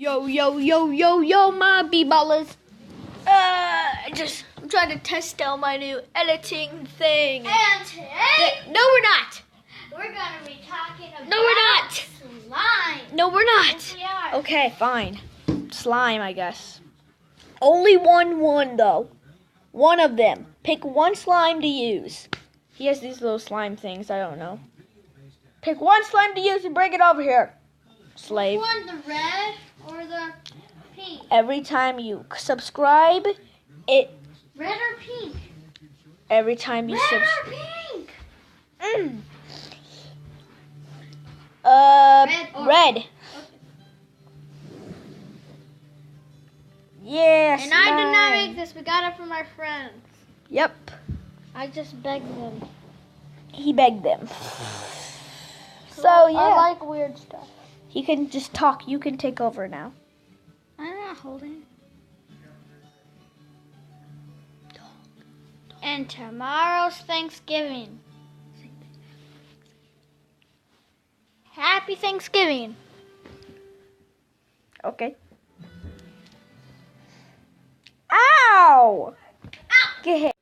Yo, yo, yo, yo, yo, my B-ballers. I'm trying to test out my new editing thing. And today, No, we're not. we're going to be talking about No, we're not. slime. No, we're not. Yes, we are. Okay, fine. Slime, I guess. Only one though. One of them. Pick one slime to use. He has these little slime things, I don't know. Pick one slime to use and bring it over here. Slave. Which one, the red or the pink? Every time you subscribe, Red or pink? every time you Red subscribe. or pink? Red or- Red. Yes. And I did not make this. We got it from our friends. Yep. I just begged them. He begged them. So I yeah, like weird stuff. he can just talk. You can take over now. I'm not holding. And tomorrow's Thanksgiving. Happy Thanksgiving. Okay. Ow! Get hit.